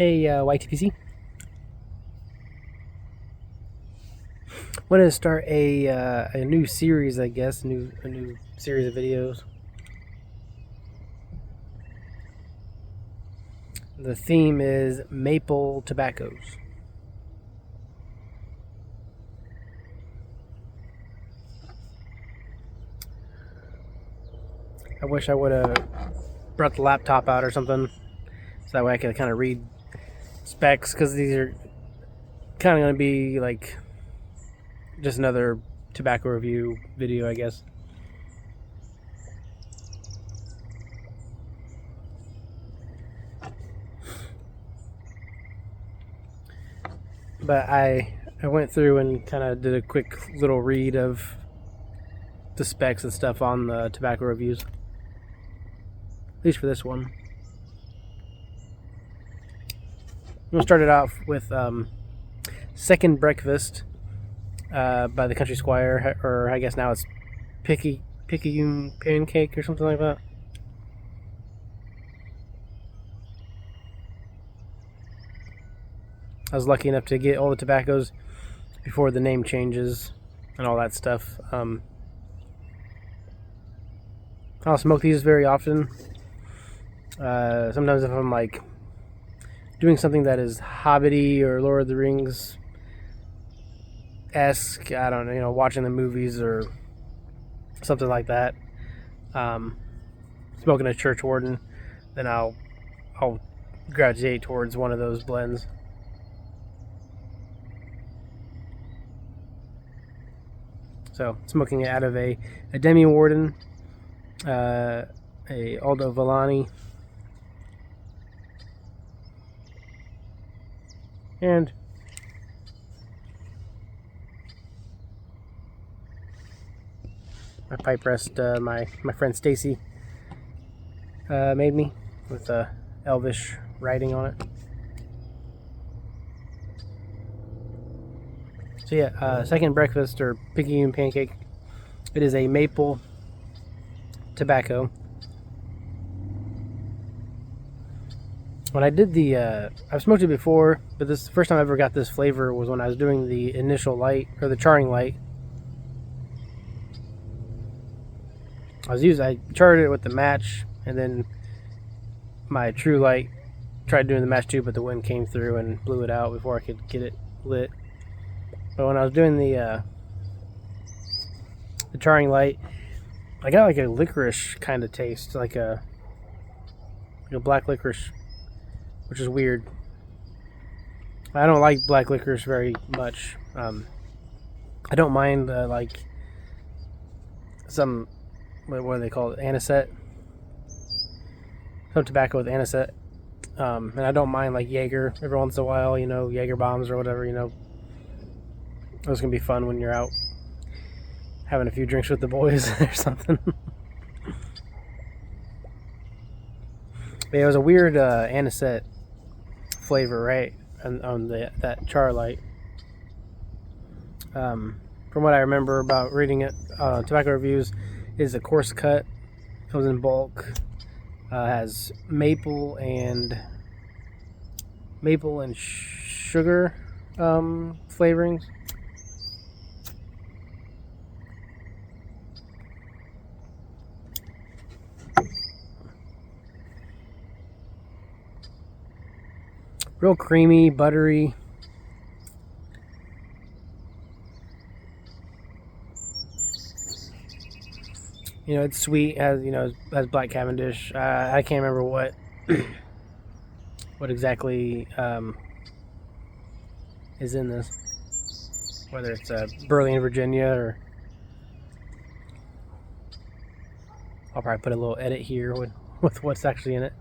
Hey, YTPC. Wanted to start a new series, I guess, a new series of videos. The theme is maple tobaccos. I wish I would have brought the laptop out or something, so that way I could kind of read specs, because these are kind of going to be like just another tobacco review video, I guess. But I went through and kind of did a quick little read of the specs and stuff on the tobacco reviews, at least for this one. I'm going to start it off with Second Breakfast by the Country Squire, or I guess now it's Picayune Pancake or something like that. I was lucky enough to get all the tobaccos before the name changes and all that stuff. I don't smoke these very often. Sometimes if I'm like doing something that is Hobbity or Lord of the Rings-esque, I don't know, watching the movies or something like that, smoking a church warden, then I'll gravitate towards one of those blends. So, smoking it out of a Demi Warden, a Aldo Villani, and my pipe rest, my friend Stacy made me with Elvish writing on it. So yeah, Second Breakfast, or Picayune Pancake. It is a maple tobacco. When I did I've smoked it before, but this the first time I ever got this flavor was when I was doing the initial light, or the charring light. I charred it with the match, and then my true light tried doing the match too, but the wind came through and blew it out before I could get it lit. But when I was doing the charring light, I got like a licorice kind of taste, like a black licorice, which is weird. I don't like black licorice very much. I don't mind like some, what do they call it, anisette, some tobacco with anisette, and I don't mind like Jaeger every once in a while, Jaeger bombs or whatever, It's gonna be fun when you're out having a few drinks with the boys or something. But yeah, it was a weird anisette flavor, right, on that char light. From what I remember about reading it, tobacco reviews, is a coarse cut, comes in bulk, has maple and sugar flavorings. Real creamy, buttery. It's sweet. Has Black Cavendish. I can't remember what exactly is in this. Whether it's Burley in Virginia, or I'll probably put a little edit here with what's actually in it.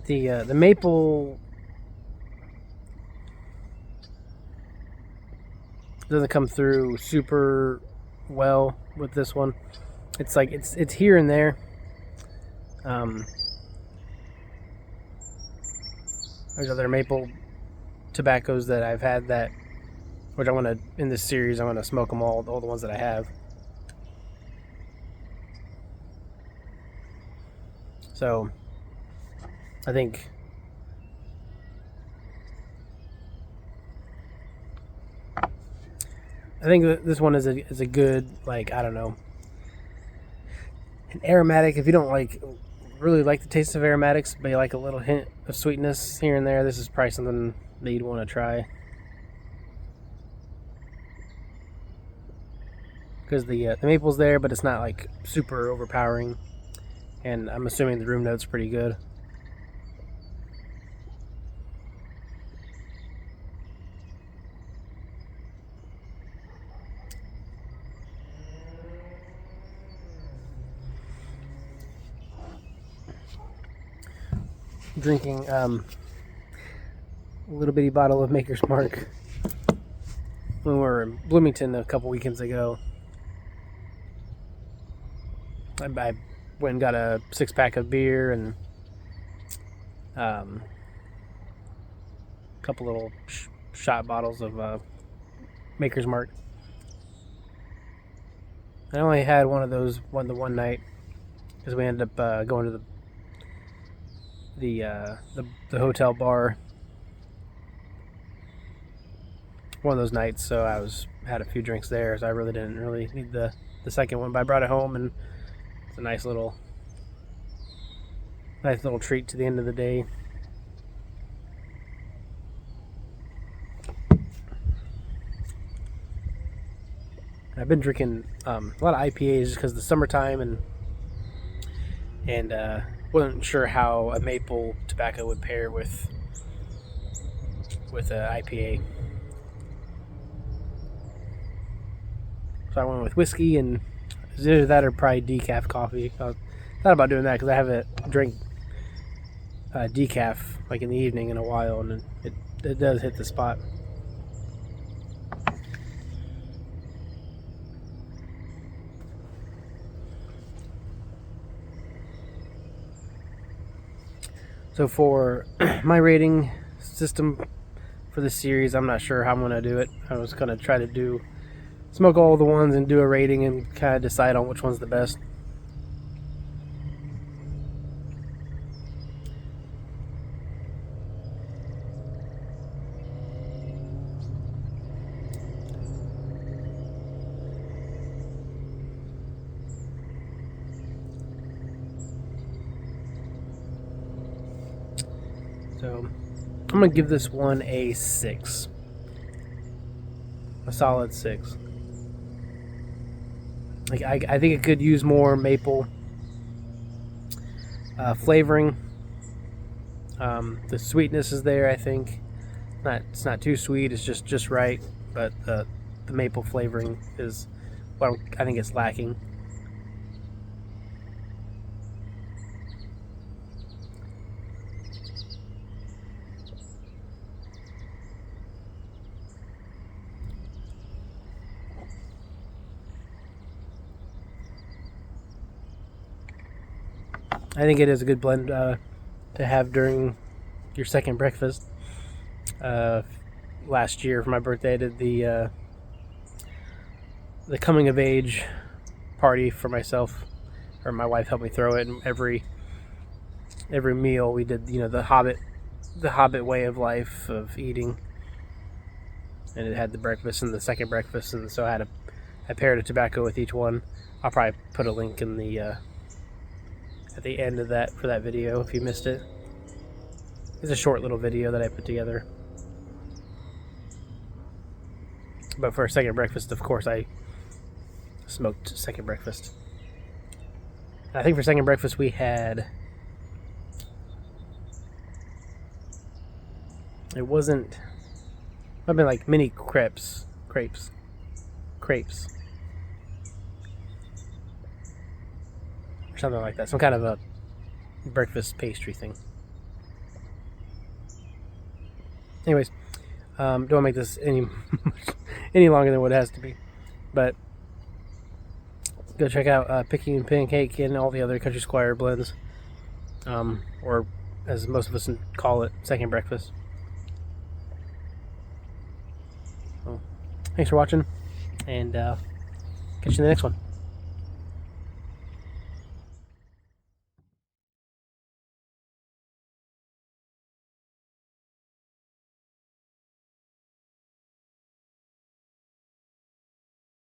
The maple doesn't come through super well with this one. It's like it's here and there. There's other maple tobaccos that I've had that which I'm gonna, in this series, I'm gonna smoke them all the ones that I have. So I think that this one is a good, like, I don't know, an aromatic. If you don't really like the taste of aromatics, but you like a little hint of sweetness here and there, this is probably something that you'd want to try. Because the maple's there, but it's not like super overpowering, and I'm assuming the room note's pretty good. Drinking a little bitty bottle of Maker's Mark when we were in Bloomington a couple weekends ago. I went and got a 6-pack of beer and a couple little shot bottles of Maker's Mark. I only had one of those one night because we ended up going to the hotel bar one of those nights, so I had a few drinks there, so I really didn't need the second one, but I brought it home, and it's a nice little treat to the end of the day. I've been drinking a lot of IPAs just because of the summertime, and wasn't sure how a maple tobacco would pair with an IPA. So I went with whiskey, and it's either that or probably decaf coffee. I thought about doing that because I haven't drank decaf like in the evening in a while, and it does hit the spot. So for my rating system for this series, I'm not sure how I'm going to do it. I was going to try to smoke all the ones and do a rating and kind of decide on which one's the best. So I'm going to give this one a 6. A solid 6. Like I think it could use more maple flavoring. The sweetness is there, I think. It's not too sweet, it's just right, but the maple flavoring is what I think it's lacking. I think it is a good blend to have during your second breakfast. Last year for my birthday, I did the coming of age party for myself, or my wife helped me throw it. And every meal we did, the Hobbit way of life of eating, and it had the breakfast and the second breakfast, and so I paired a tobacco with each one. I'll probably put a link in the at the end of that for that video if you missed it. It's a short little video that I put together. But for a second breakfast, of course, I smoked second breakfast. I think for second breakfast we had, it wasn't, it might have been like mini crepes. Or something like that. Some kind of a breakfast pastry thing. Anyways, don't want to make this any longer than what it has to be. But go check out Picayune Pancake and all the other Country Squire blends. Or as most of us call it, second breakfast. Oh, Thanks for watching, and catch you in the next one.